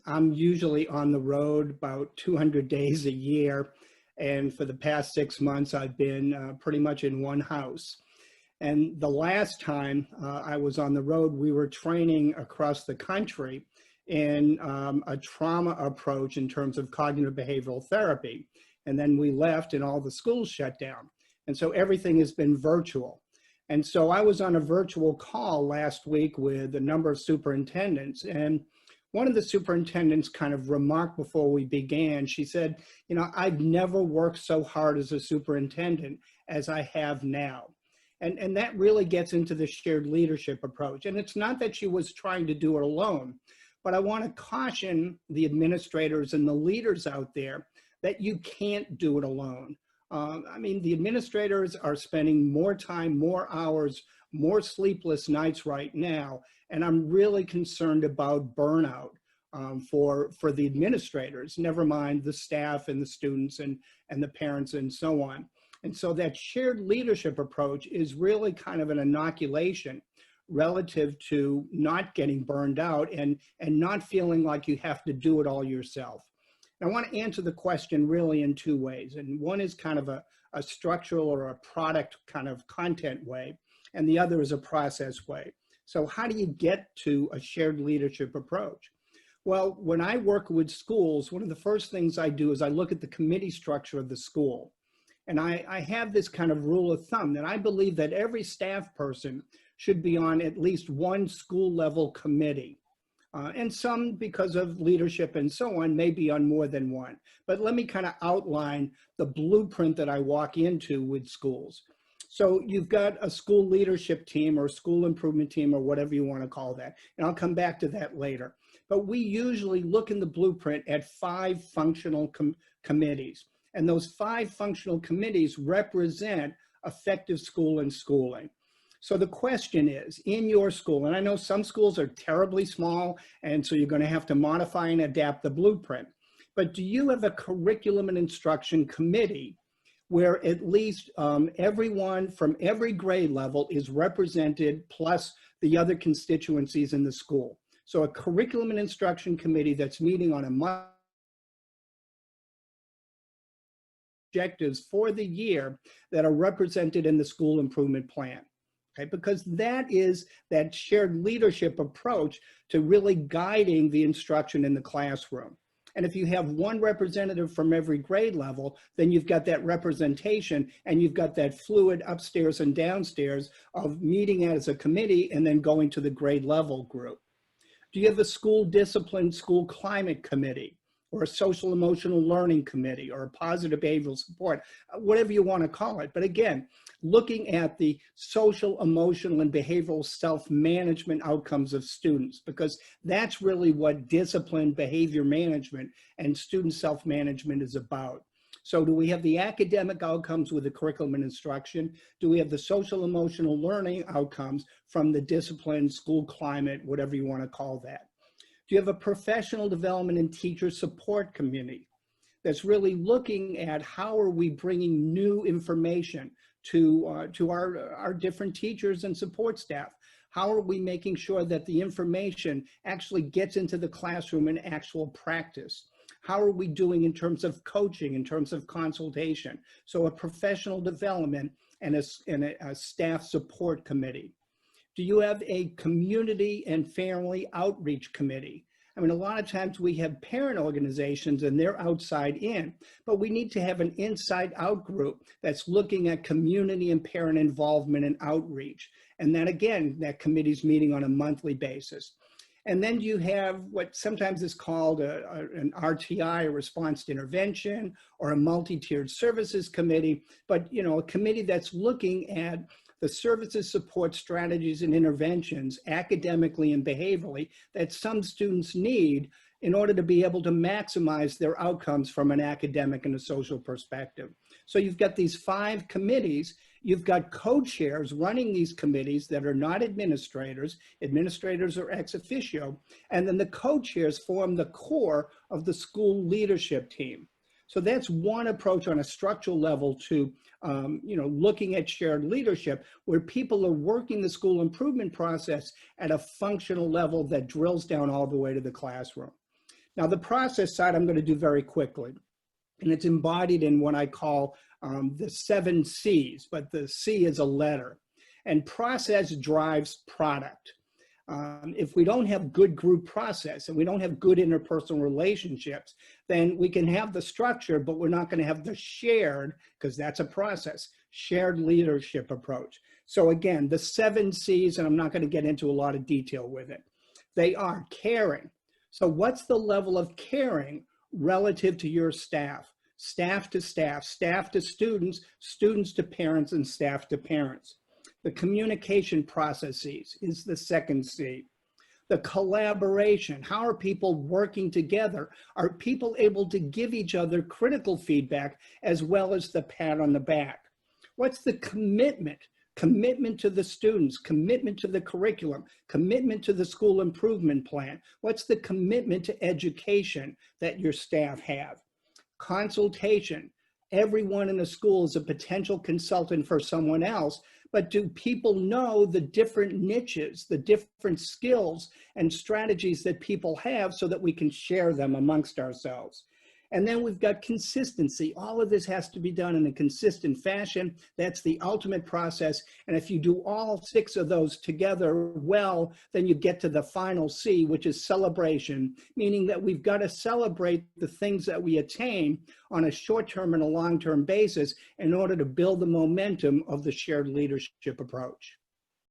I'm usually on the road about 200 days a year. And for the past 6 months, I've been pretty much in one house. And the last time I was on the road, we were training across the country in a trauma approach in terms of cognitive behavioral therapy. And then we left and all the schools shut down. And so everything has been virtual. And so I was on a virtual call last week with a number of superintendents. And one of the superintendents kind of remarked before we began, she said, you know, I've never worked so hard as a superintendent as I have now. And that really gets into the shared leadership approach. And it's not that she was trying to do it alone, but I want to caution the administrators and the leaders out there that you can't do it alone. I mean, the administrators are spending more time, more hours, more sleepless nights right now. And I'm really concerned about burnout for the administrators, never mind the staff and the students and the parents and so on. And so that shared leadership approach is really kind of an inoculation relative to not getting burned out and not feeling like you have to do it all yourself. And I want to answer the question really in two ways. And one is kind of a structural or a product kind of content way, and the other is a process way. So how do you get to a shared leadership approach? Well, when I work with schools, one of the first things I do is I look at the committee structure of the school. And I have this kind of rule of thumb that I believe that every staff person should be on at least one school level committee. And some, because of leadership and so on, may be on more than one. But let me kind of outline the blueprint that I walk into with schools. So you've got a school leadership team or school improvement team or whatever you want to call that. And I'll come back to that later. But we usually look in the blueprint at 5 functional committees. And those 5 functional committees represent effective school and schooling. So the question is, in your school, and I know some schools are terribly small, and so you're going to have to modify and adapt the blueprint, but do you have a curriculum and instruction committee where at least everyone from every grade level is represented, plus the other constituencies in the school? So a curriculum and instruction committee that's meeting on a monthly objectives for the year that are represented in the school improvement plan. Okay, because that is that shared leadership approach to really guiding the instruction in the classroom. And if you have one representative from every grade level, then you've got that representation and you've got that fluid upstairs and downstairs of meeting as a committee and then going to the grade level group. Do you have a school discipline, school climate committee, or a social emotional learning committee, or a positive behavioral support, whatever you want to call it? But again, looking at the social, emotional, and behavioral self-management outcomes of students, because that's really what discipline, behavior management, and student self-management is about. So do we have the academic outcomes with the curriculum and instruction? Do we have the social, emotional learning outcomes from the discipline, school climate, whatever you want to call that? Do you have a professional development and teacher support community that's really looking at how are we bringing new information to our different teachers and support staff? How are we making sure that the information actually gets into the classroom in actual practice? How are we doing in terms of coaching, in terms of consultation? So a professional development and a staff support committee. Do you have a community and family outreach committee? I mean, a lot of times we have parent organizations and they're outside in, but we need to have an inside out group that's looking at community and parent involvement and outreach. And then again, that committee's meeting on a monthly basis. And then you have what sometimes is called an RTI, a response to intervention, or a multi-tiered services committee, but you know, a committee that's looking at the services, support, strategies, and interventions academically and behaviorally that some students need in order to be able to maximize their outcomes from an academic and a social perspective. So you've got these 5 committees. You've got co-chairs running these committees that are not administrators. Administrators are ex officio. And then the co-chairs form the core of the school leadership team. So that's one approach on a structural level to, looking at shared leadership, where people are working the school improvement process at a functional level that drills down all the way to the classroom. Now, the process side I'm going to do very quickly, and it's embodied in what I call the 7 C's, but the C is a letter. And process drives product. If we don't have good group process and we don't have good interpersonal relationships, then we can have the structure, but we're not going to have the shared, because that's a process, shared leadership approach. So again, the 7 C's, and I'm not going to get into a lot of detail with it. They are caring. So what's the level of caring relative to your staff? Staff to staff, staff to students, students to parents, and staff to parents. The communication processes is the 2nd C. The collaboration, how are people working together? Are people able to give each other critical feedback as well as the pat on the back? What's the commitment? Commitment to the students, commitment to the curriculum, commitment to the school improvement plan. What's the commitment to education that your staff have? Consultation. Everyone in a school is a potential consultant for someone else, but do people know the different niches, the different skills and strategies that people have so that we can share them amongst ourselves? And then we've got consistency. All of this has to be done in a consistent fashion. That's the ultimate process. And if you do all 6 of those together well, then you get to the final C, which is celebration, meaning that we've got to celebrate the things that we attain on a short-term and a long-term basis in order to build the momentum of the shared leadership approach.